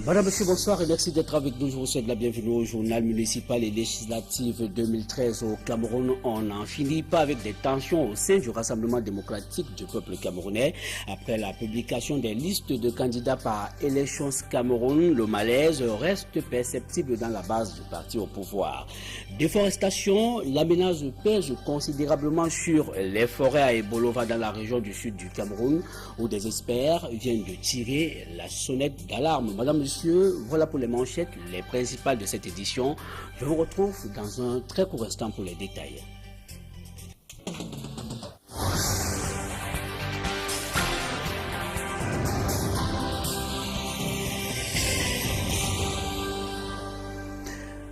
Madame, monsieur, bonsoir et merci d'être avec nous. Je vous souhaite la bienvenue au journal municipal et législatif 2013 au Cameroun. On n'en finit pas avec des tensions au sein du Rassemblement démocratique du peuple camerounais. Après la publication des listes de candidats par Elections Cameroun, le malaise reste perceptible dans la base du parti au pouvoir. Déforestation, la menace pèse considérablement sur les forêts à Ebolova dans la région du sud du Cameroun, où des experts viennent de tirer la sonnette d'alarme. Madame, monsieur, voilà pour les manchettes, les principales de cette édition. Je vous retrouve dans un très court instant pour les détails.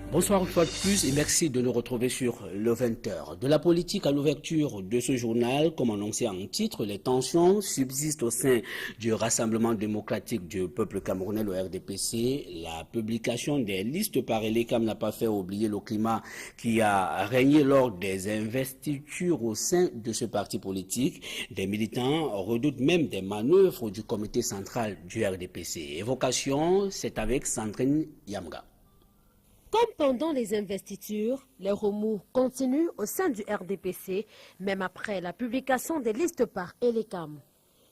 Bonsoir une fois de plus et merci de nous retrouver sur le 20h. De la politique à l'ouverture de ce journal, comme annoncé en titre, les tensions subsistent au sein du Rassemblement démocratique du peuple camerounais, le RDPC. La publication des listes par Elecam n'a pas fait oublier le climat qui a régné lors des investitures au sein de ce parti politique. Des militants redoutent même des manœuvres du comité central du RDPC. Évocation, c'est avec Sandrine Yamga. Comme pendant les investitures, les remous continuent au sein du RDPC, même après la publication des listes par Elecam.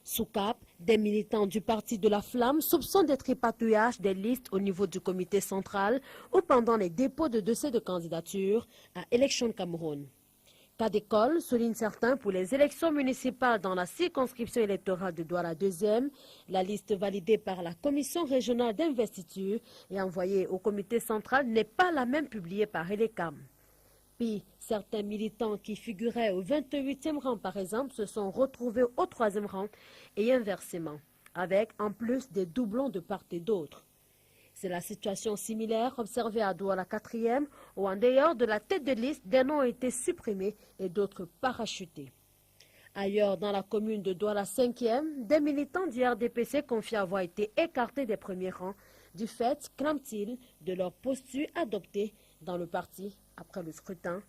Sous cap, des militants du Parti de la Flamme soupçonnent des tripatouillages des listes au niveau du comité central ou pendant les dépôts de dossiers de candidature à Élections Cameroun. Cas d'école, soulignent certains, pour les élections municipales dans la circonscription électorale de Douala 2e, la liste validée par la commission régionale d'investiture et envoyée au comité central n'est pas la même publiée par Elecam. Puis, certains militants qui figuraient au 28e rang, par exemple, se sont retrouvés au 3e rang et inversement, avec en plus des doublons de part et d'autre. C'est la situation similaire observée à Douala 4e, où en dehors de la tête de liste, des noms ont été supprimés et d'autres parachutés. Ailleurs, dans la commune de Douala 5e, des militants du RDPC confient avoir été écartés des premiers rangs du fait, clament-ils, de leur posture adoptée dans le parti après le scrutin.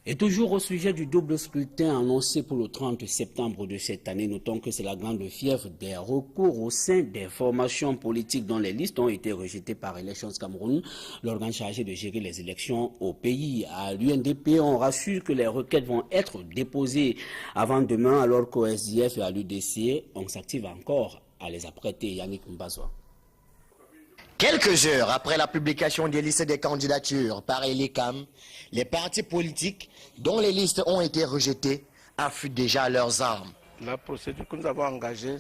Et toujours au sujet du double scrutin annoncé pour le 30 septembre de cette année, notons que c'est la grande fièvre des recours au sein des formations politiques dont les listes ont été rejetées par Elections Cameroun, l'organe chargé de gérer les élections au pays. À l'UNDP, on rassure que les requêtes vont être déposées avant demain, alors qu'au SDF et à l'UDC, on s'active encore à les apprêter. Yannick Mbazoua. Quelques heures après la publication des listes des candidatures par Elecam, les partis politiques dont les listes ont été rejetées affûtent déjà leurs armes. La procédure que nous avons engagée,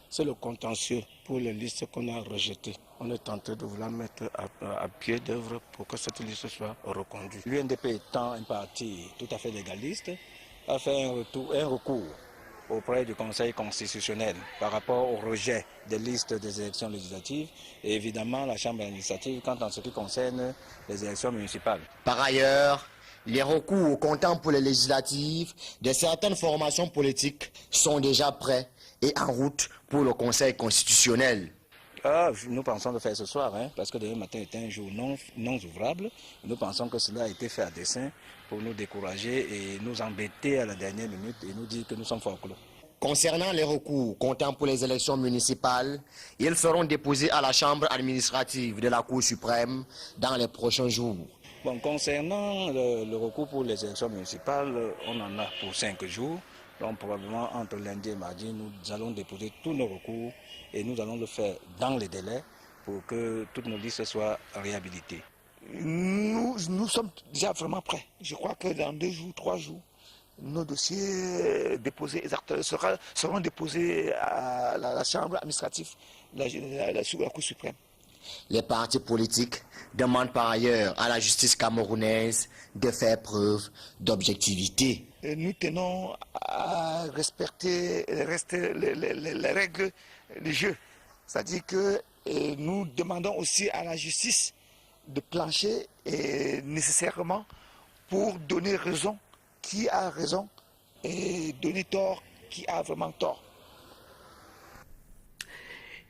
c'est le contentieux pour les listes qu'on a rejetées. On est tenté de vouloir mettre à pied d'œuvre pour que cette liste soit reconduite. L'UNDP étant un parti tout à fait légaliste, a fait un recours auprès du Conseil constitutionnel par rapport au rejet des listes des élections législatives et évidemment la Chambre administrative quant en ce qui concerne les élections municipales. Par ailleurs, les recours comptant pour les législatives de certaines formations politiques sont déjà prêts et en route pour le Conseil constitutionnel. Nous pensons le faire ce soir, parce que demain matin est un jour non ouvrable. Nous pensons que cela a été fait à dessein pour nous décourager et nous embêter à la dernière minute et nous dire que nous sommes fort clos. Concernant les recours comptant pour les élections municipales, ils seront déposés à la Chambre administrative de la Cour suprême dans les prochains jours. Bon, concernant le recours pour les élections municipales, on en a pour 5 jours. Donc probablement entre lundi et mardi, nous allons déposer tous nos recours et nous allons le faire dans les délais pour que toutes nos listes soient réhabilitées. Nous sommes déjà vraiment prêts. Je crois que dans 2 jours, 3 jours, nos dossiers déposés seront déposés à la Chambre administrative sous la Cour suprême. Les partis politiques demandent par ailleurs à la justice camerounaise de faire preuve d'objectivité. Nous tenons à respecter les règles du jeu. C'est-à-dire que nous demandons aussi à la justice de plancher nécessairement pour donner raison qui a raison et donner tort qui a vraiment tort.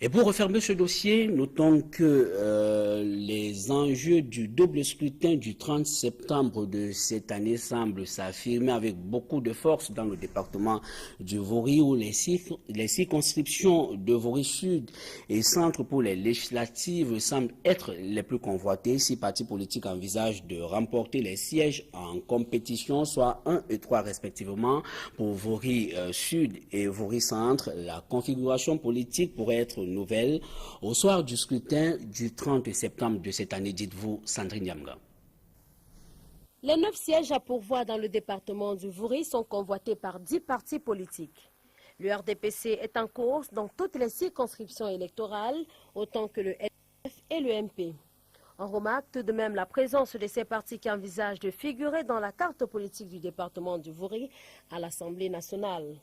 Et pour refermer ce dossier, notons que les enjeux du double scrutin du 30 septembre de cette année semblent s'affirmer avec beaucoup de force dans le département du Vori, où les circonscriptions de Vori Sud et Centre pour les législatives semblent être les plus convoitées. 6 partis politiques envisagent de remporter les sièges en compétition, soit 1 et 3 respectivement pour Vori Sud et Vori Centre. La configuration politique pourrait être nouvelle au soir du scrutin du 30 septembre de cette année, dites-vous, Sandrine Yamga. Les 9 sièges à pourvoir dans le département du Vori sont convoités par 10 partis politiques. Le RDPC est en course dans toutes les circonscriptions électorales, autant que le LF et le MP. On remarque tout de même la présence de ces partis qui envisagent de figurer dans la carte politique du département du Vori à l'Assemblée nationale.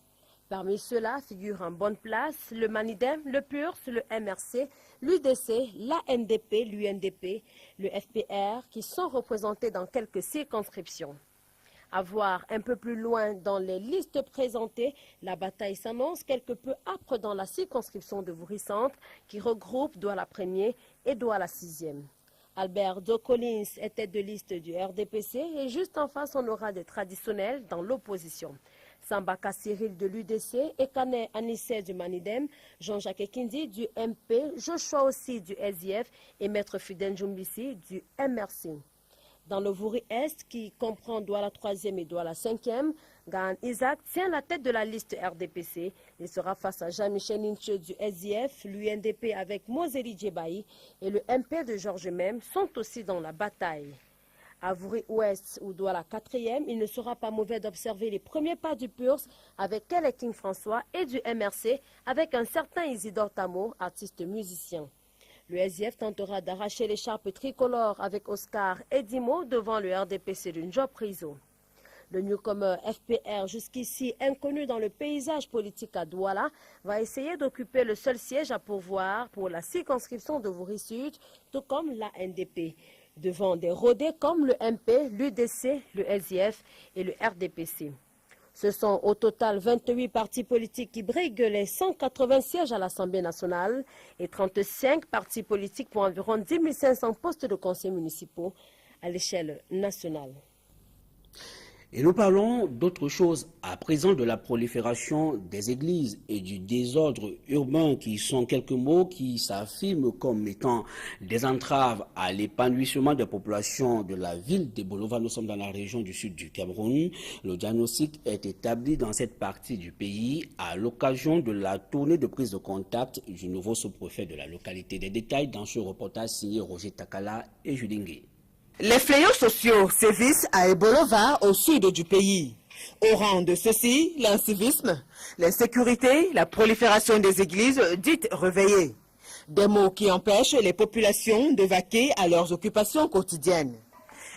Parmi ceux-là figurent en bonne place le Manidem, le PURS, le MRC, l'UDC, l'ANDP, l'UNDP, le FPR qui sont représentés dans quelques circonscriptions. À voir un peu plus loin dans les listes présentées, la bataille s'annonce quelque peu âpre dans la circonscription de Vori Centre qui regroupe Douala 1er et Douala 6e. Albert Dokolins est tête de liste du RDPC et juste en face on aura des traditionnels dans l'opposition. Sambaka Cyril de l'UDC, Ekane Anissé du Manidem, Jean-Jacques Ekindi du MP, Joshua aussi du SIF et Maître Fiden Jumbisi du MRC. Dans le Vori Est, qui comprend Douala 3e et Douala 5e, Gahan Isaac tient la tête de la liste RDPC. Il sera face à Jean-Michel Ninche du SIF, l'UNDP avec Moseli Djebaï et le MP de Georges Même sont aussi dans la bataille. À Vori Ouest ou Douala 4e, il ne sera pas mauvais d'observer les premiers pas du PURS avec King François et du MRC avec un certain Isidore Tamo, artiste musicien. Le SIF tentera d'arracher l'écharpe tricolore avec Oscar Edimo devant le RDPC de N'Job Priso. Le newcomer FPR, jusqu'ici inconnu dans le paysage politique à Douala, va essayer d'occuper le seul siège à pourvoir pour la circonscription de Vori Sud, tout comme la NDP, devant des rodés comme le MP, l'UDC, le SIF et le RDPC. Ce sont au total 28 partis politiques qui briguent les 180 sièges à l'Assemblée nationale et 35 partis politiques pour environ 10 500 postes de conseils municipaux à l'échelle nationale. Et nous parlons d'autre chose à présent, de la prolifération des églises et du désordre urbain, qui sont quelques mots qui s'affirment comme étant des entraves à l'épanouissement des populations de la ville de Bolova. Nous sommes dans la région du sud du Cameroun. Le diagnostic est établi dans cette partie du pays à l'occasion de la tournée de prise de contact du nouveau sous-préfet de la localité. Des détails dans ce reportage signé Roger Takala et Julingue. Les fléaux sociaux sévissent à Ebolova, au sud du pays. Au rang de ceux-ci, l'incivisme, l'insécurité, la prolifération des églises dites réveillées. Des maux qui empêchent les populations de vaquer à leurs occupations quotidiennes.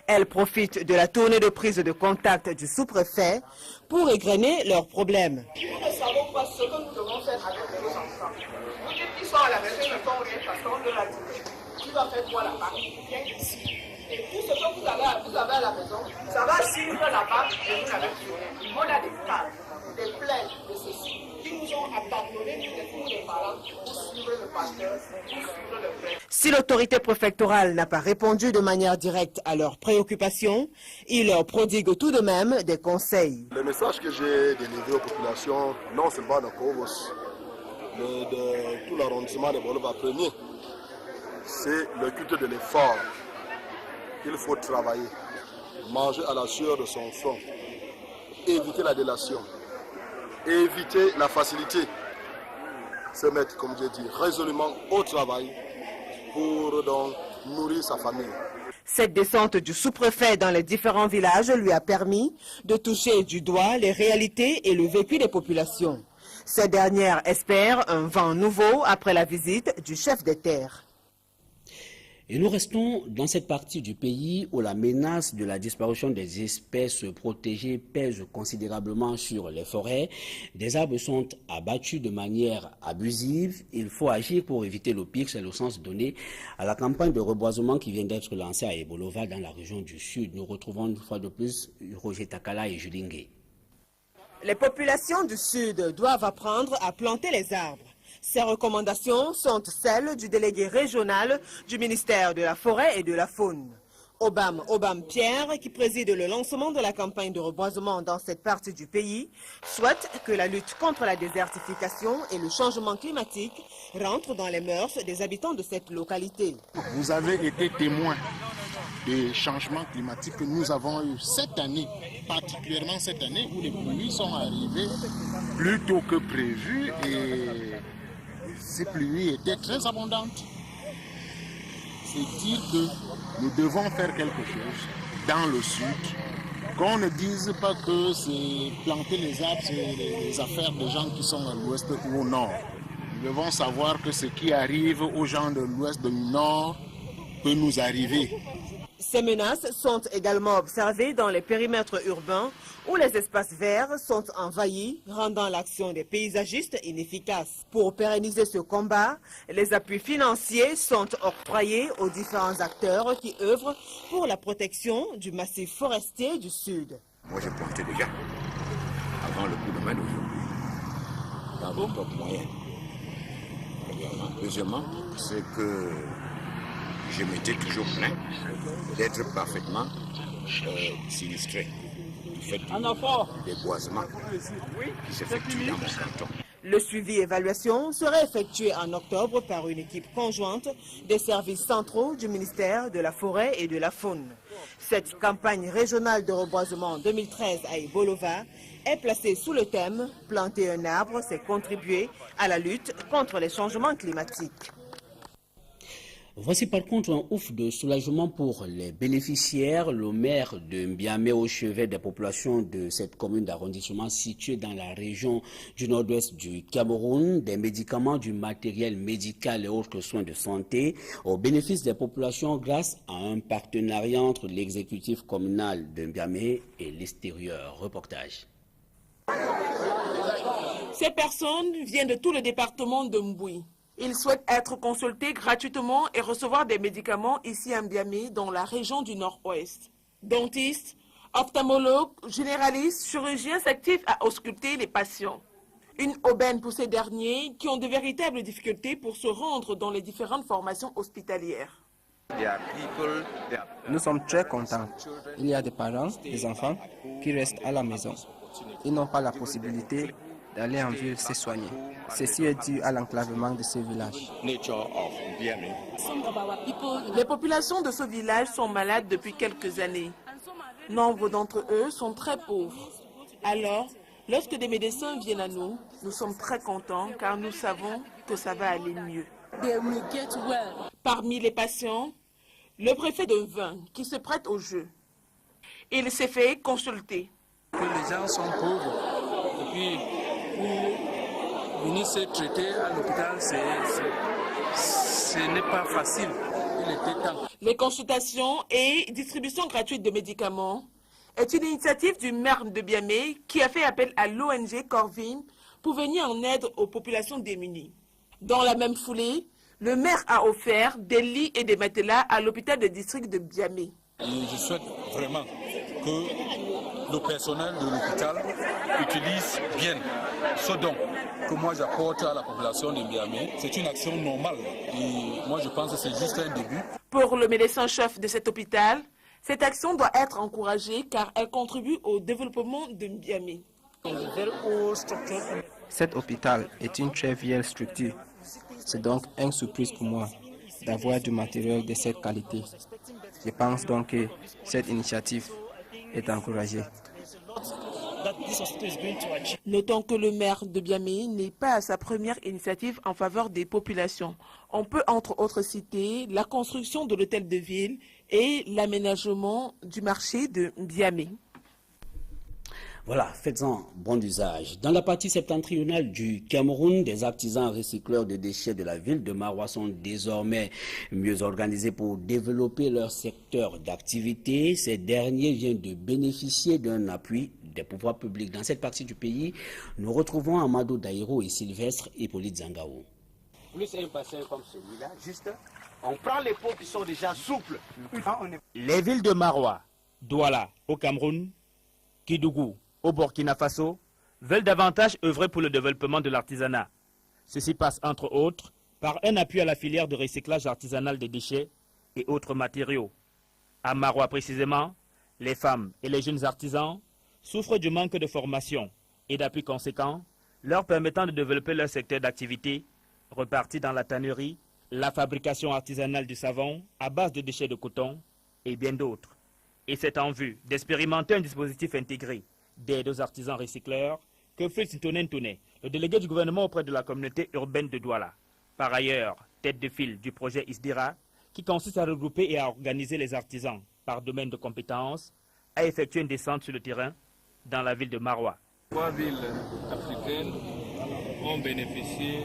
Elles profitent de la tournée de prise de contact du sous-préfet pour égrener leurs problèmes. Nous ne savons pas ce que nous devons faire avec nos enfants. Vous dites qu'ils sont à la maison, ils ne font rien parce qu'on leur a dit. Tu vas faire quoi là-bas? Viens ici. Et tout ce que vous avez à la maison, ça va suivre là-bas et vous n'avez plus rien. On a des cas, des plaintes de ceci qui nous ont abandonnés, nous les parents, pour suivre le pasteur, pour suivre le prêtre. Si l'autorité préfectorale n'a pas répondu de manière directe à leurs préoccupations, il leur prodigue tout de même des conseils. Le message que j'ai délivré aux populations, non seulement de Kovos, mais de tout l'arrondissement de Bolova 1er, c'est le culte de l'effort. Il faut travailler, manger à la sueur de son front, éviter la délation, éviter la facilité, se mettre, comme j'ai dit, résolument au travail pour donc nourrir sa famille. Cette descente du sous-préfet dans les différents villages lui a permis de toucher du doigt les réalités et le vécu des populations. Ces dernières espèrent un vent nouveau après la visite du chef des terres. Et nous restons dans cette partie du pays où la menace de la disparition des espèces protégées pèse considérablement sur les forêts. Des arbres sont abattus de manière abusive. Il faut agir pour éviter le pire. C'est le sens donné à la campagne de reboisement qui vient d'être lancée à Ebolova dans la région du Sud. Nous retrouvons une fois de plus Roger Takala et Julingue. Les populations du Sud doivent apprendre à planter les arbres, Ces recommandations sont celles du délégué régional du ministère de la Forêt et de la Faune. Obam Pierre, qui préside le lancement de la campagne de reboisement dans cette partie du pays, souhaite que la lutte contre la désertification et le changement climatique rentre dans les mœurs des habitants de cette localité. Vous avez été témoin des changements climatiques que nous avons eu cette année, particulièrement cette année où les pluies sont arrivées plus tôt que prévu et ces pluies étaient très abondantes. C'est dire que nous devons faire quelque chose dans le sud, qu'on ne dise pas que c'est planter les arbres, c'est les affaires des gens qui sont à l'ouest ou au nord. Nous devons savoir que ce qui arrive aux gens de l'ouest et du nord peut nous arriver. Ces menaces sont également observées dans les périmètres urbains où les espaces verts sont envahis, rendant l'action des paysagistes inefficace. Pour pérenniser ce combat, les appuis financiers sont octroyés aux différents acteurs qui œuvrent pour la protection du massif forestier du Sud. Moi, je plantais déjà, avant le coup de main d'aujourd'hui, dans vos propres moyens. Deuxièmement, c'est que je m'étais toujours plaint d'être parfaitement sinistré du fait du déboisement qui s'effectue dans mon canton. Le suivi-évaluation sera effectué en octobre par une équipe conjointe des services centraux du ministère de la Forêt et de la Faune. Cette campagne régionale de reboisement 2013 à Ebolova est placée sous le thème « Planter un arbre, c'est contribuer à la lutte contre les changements climatiques ». Voici par contre un ouf de soulagement pour les bénéficiaires. Le maire de Mbiamé, au chevet des populations de cette commune d'arrondissement située dans la région du nord-ouest du Cameroun, des médicaments, du matériel médical et autres soins de santé au bénéfice des populations grâce à un partenariat entre l'exécutif communal de Mbiamé et l'extérieur. Reportage. Ces personnes viennent de tout le département de Mboui. Ils souhaitent être consultés gratuitement et recevoir des médicaments ici à Mbiamé, dans la région du Nord-Ouest. Dentistes, ophtalmologues, généralistes, chirurgiens s'activent à ausculter les patients. Une aubaine pour ces derniers qui ont de véritables difficultés pour se rendre dans les différentes formations hospitalières. Nous sommes très contents. Il y a des parents, des enfants qui restent à la maison. Ils n'ont pas la possibilité d'aller en ville se soigner. Ceci est dû à l'enclavement de ce village. Les populations de ce village sont malades depuis quelques années. Nombre d'entre eux sont très pauvres. Alors, lorsque des médecins viennent à nous, nous sommes très contents car nous savons que ça va aller mieux. Parmi les patients, le préfet de Vin qui se prête au jeu. Il s'est fait consulter. Que les gens sont pauvres et puis pour venir se traiter à l'hôpital, ce n'est pas facile. Il était temps. Les consultations et distribution gratuite de médicaments est une initiative du maire de Mbiamé qui a fait appel à l'ONG Corvin pour venir en aide aux populations démunies. Dans la même foulée, le maire a offert des lits et des matelas à l'hôpital de district de Mbiamé. Je souhaite vraiment que le personnel de l'hôpital utilise bien ce don que moi j'apporte à la population de Mbiamé. C'est une action normale et moi je pense que c'est juste un début. Pour le médecin-chef de cet hôpital, cette action doit être encouragée car elle contribue au développement de Mbiamé. Cet hôpital est une très vieille structure. C'est donc une surprise pour moi d'avoir du matériel de cette qualité. Je pense donc que cette initiative est encouragée. Notons que le maire de Mbiamé n'est pas à sa première initiative en faveur des populations. On peut entre autres citer la construction de l'hôtel de ville et l'aménagement du marché de Mbiamé. Voilà, faites-en bon usage. Dans la partie septentrionale du Cameroun, des artisans recycleurs de déchets de la ville de Maroua sont désormais mieux organisés pour développer leur secteur d'activité. Ces derniers viennent de bénéficier d'un appui des pouvoirs publics. Dans cette partie du pays, nous retrouvons Amadou Daïro et Sylvestre Hippolyte Zangao. Plus un bassin comme celui-là, juste, on prend les pots qui sont déjà souples. Les villes de Maroua, Douala au Cameroun, Kédougou au Burkina Faso veulent davantage œuvrer pour le développement de l'artisanat. Ceci passe entre autres par un appui à la filière de recyclage artisanal des déchets et autres matériaux. À Maroua précisément, les femmes et les jeunes artisans souffrent du manque de formation et d'appui conséquent leur permettant de développer leur secteur d'activité reparti dans la tannerie, la fabrication artisanale du savon à base de déchets de coton et bien d'autres. Et c'est en vue d'expérimenter un dispositif intégré d'aide aux artisans recycleurs que Fritz Tonentone, le délégué du gouvernement auprès de la communauté urbaine de Douala, par ailleurs tête de file du projet ISDIRA, qui consiste à regrouper et à organiser les artisans par domaine de compétences, a effectué une descente sur le terrain dans la ville de Maroua. 3 villes africaines ont bénéficié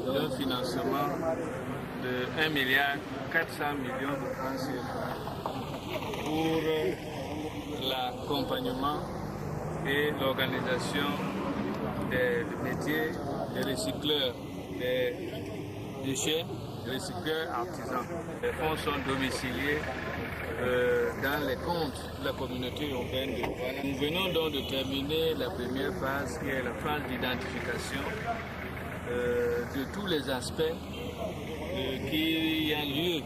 d'un financement de 1,4 milliard de francs CFA pour l'accompagnement et l'organisation des métiers des recycleurs des déchets, des recycleurs artisans. Les fonds sont domiciliés dans les comptes de la communauté urbaine de Douala. Nous venons donc de terminer la première phase qui est la phase d'identification de tous les aspects qu'il y a lieu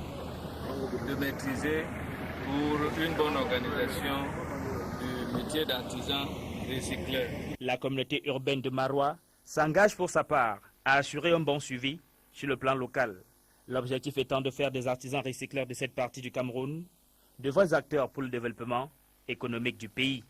de maîtriser pour une bonne organisation du métier d'artisan recycleur. La communauté urbaine de Maroua s'engage pour sa part à assurer un bon suivi sur le plan local. L'objectif étant de faire des artisans recycleurs de cette partie du Cameroun de vrais acteurs pour le développement économique du pays.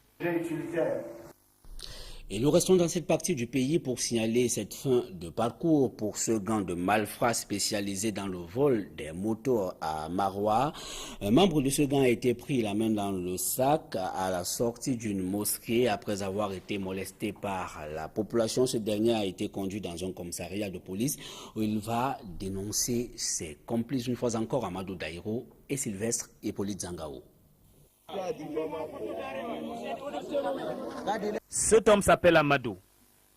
Et nous restons dans cette partie du pays pour signaler cette fin de parcours pour ce gang de malfrats spécialisé dans le vol des motos à Maroua. Un membre de ce gang a été pris la main dans le sac à la sortie d'une mosquée après avoir été molesté par la population. Ce dernier a été conduit dans un commissariat de police où il va dénoncer ses complices une fois encore, Amadou Daïro et Sylvestre Hippolyte Zangao. Cet homme s'appelle Amadou.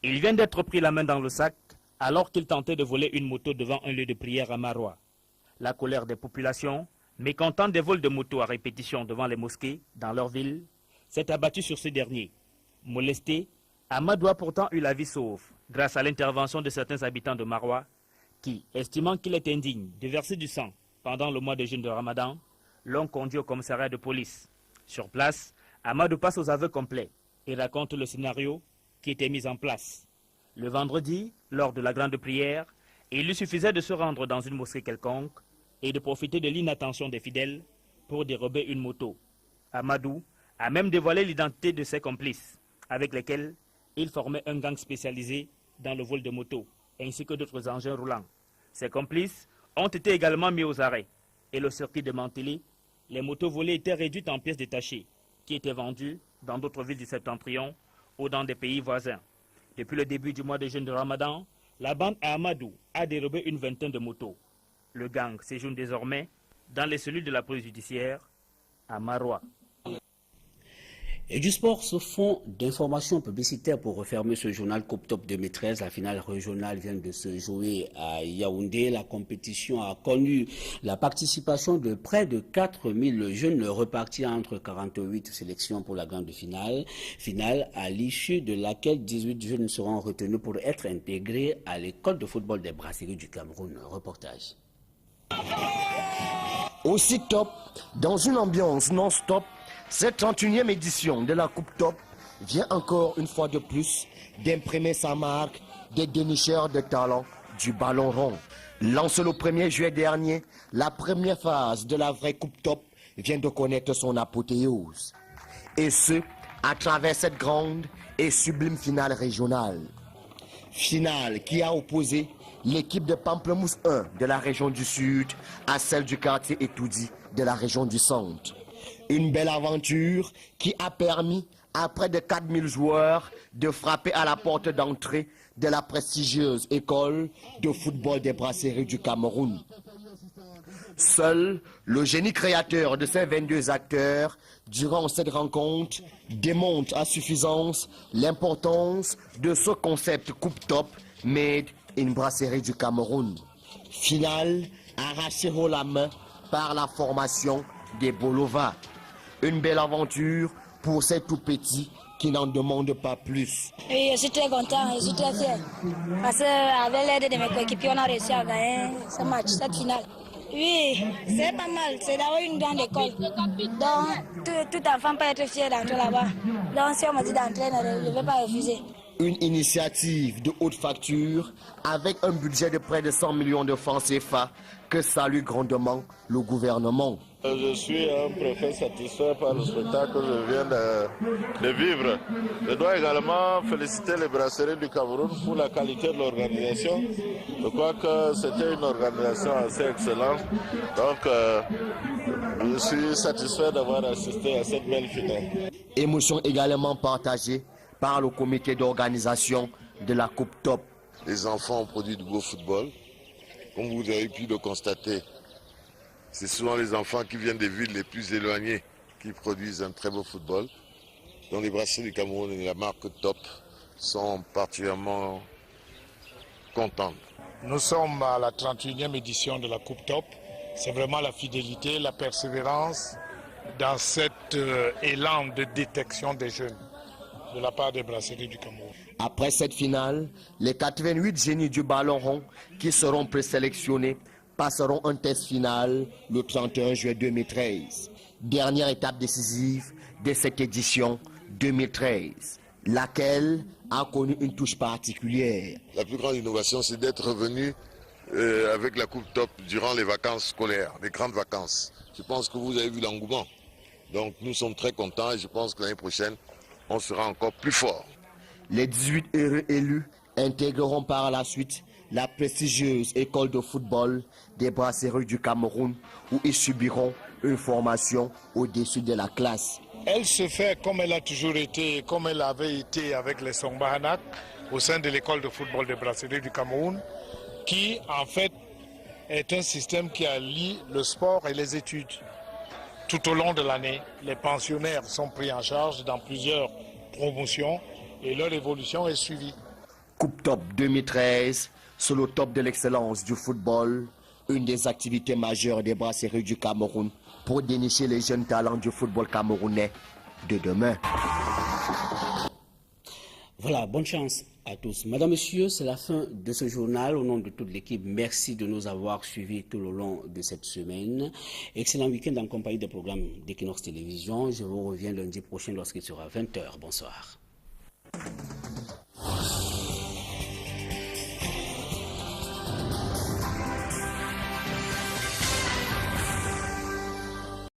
Il vient d'être pris la main dans le sac alors qu'il tentait de voler une moto devant un lieu de prière à Maroua. La colère des populations, mécontentes des vols de motos à répétition devant les mosquées dans leur ville, s'est abattue sur ce dernier. Molesté, Amadou a pourtant eu la vie sauve grâce à l'intervention de certains habitants de Maroua qui, estimant qu'il est indigne de verser du sang pendant le mois de jeûne de Ramadan, l'ont conduit au commissariat de police. Sur place, Amadou passe aux aveux complets et raconte le scénario qui était mis en place. Le vendredi, lors de la grande prière, il lui suffisait de se rendre dans une mosquée quelconque et de profiter de l'inattention des fidèles pour dérober une moto. Amadou a même dévoilé l'identité de ses complices, avec lesquels il formait un gang spécialisé dans le vol de motos, ainsi que d'autres engins roulants. Ses complices ont été également mis aux arrêts et le circuit démantelé. Les motos volées étaient réduites en pièces détachées, qui étaient vendues dans d'autres villes du Septentrion ou dans des pays voisins. Depuis le début du mois de jeûne de Ramadan, la bande à Amadou a dérobé une vingtaine de motos. Le gang séjourne désormais dans les cellules de la police judiciaire à Maroua. Et du sport, ce fonds d'information publicitaire pour refermer ce journal Coupe Top 2013. La finale régionale vient de se jouer à Yaoundé. La compétition a connu la participation de près de 4000 jeunes repartis entre 48 sélections pour la grande finale. Finale à l'issue de laquelle 18 jeunes seront retenus pour être intégrés à l'école de football des brasseries du Cameroun. Reportage. Aussi top, dans une ambiance non-stop, cette 31e édition de la Coupe Top vient encore une fois de plus d'imprimer sa marque des dénicheurs de talent du ballon rond. Lancé le 1er juillet dernier, la première phase de la vraie Coupe Top vient de connaître son apothéose. Et ce, à travers cette grande et sublime finale régionale. Finale qui a opposé l'équipe de Pamplemousse 1 de la région du Sud à celle du quartier Etoudi de la région du Centre. Une belle aventure qui a permis à près de 4000 joueurs de frapper à la porte d'entrée de la prestigieuse école de football des brasseries du Cameroun. Seul le génie créateur de ces 22 acteurs, durant cette rencontre, démontre à suffisance l'importance de ce concept Coupe Top made in brasserie du Cameroun. Finale arrachée haut la main par la formation des Bolova. Une belle aventure pour ces tout petits qui n'en demandent pas plus. Oui, je suis très content, je suis très fier. Parce qu'avec l'aide de mes coéquipiers, on a réussi à gagner ce match, cette finale. Oui, c'est pas mal. C'est d'abord une grande école. Donc, tout enfant peut être fier d'entrer là-bas. Donc, si on me dit d'entrer, je ne vais pas refuser. Une initiative de haute facture avec un budget de près de 100 millions de francs CFA que salue grandement le gouvernement. Je suis un préfet satisfait par le spectacle que je viens de vivre. Je dois également féliciter les brasseries du Cameroun pour la qualité de l'organisation. Je crois que c'était une organisation assez excellente. Donc, je suis satisfait d'avoir assisté à cette belle finale. Émotion également partagée par le comité d'organisation de la Coupe Top. Les enfants ont produit du beau football. Comme vous avez pu le constater, c'est souvent les enfants qui viennent des villes les plus éloignées qui produisent un très beau football. Donc les brasseries du Cameroun et la marque Top sont particulièrement contentes. Nous sommes à la 31e édition de la Coupe Top. C'est vraiment la fidélité, la persévérance dans cet élan de détection des jeunes de la part des brasseries du Cameroun. Après cette finale, les 88 génies du ballon rond qui seront présélectionnés passeront un test final le 31 juillet 2013. Dernière étape décisive de cette édition 2013, laquelle a connu une touche particulière. La plus grande innovation, c'est d'être revenu avec la Coupe Top durant les vacances scolaires, les grandes vacances. Je pense que vous avez vu l'engouement. Donc nous sommes très contents et je pense que l'année prochaine, on sera encore plus fort. Les 18 heureux élus intégreront par la suite la prestigieuse école de football des brasseries du Cameroun où ils subiront une formation au-dessus de la classe. Elle se fait comme elle a toujours été, comme elle avait été avec les Songbahanak au sein de l'école de football des brasseries du Cameroun, qui en fait est un système qui allie le sport et les études. Tout au long de l'année, les pensionnaires sont pris en charge dans plusieurs promotions et leur évolution est suivie. Coupe Top 2013, sur le top de l'excellence du football, une des activités majeures des brasseries du Cameroun pour dénicher les jeunes talents du football camerounais de demain. Voilà, bonne chance à tous. Madame, Monsieur, c'est la fin de ce journal. Au nom de toute l'équipe, merci de nous avoir suivis tout au long de cette semaine. Excellent week-end en compagnie des programmes d'Equinox Télévision. Je vous reviens lundi prochain lorsqu'il sera 20h. Bonsoir.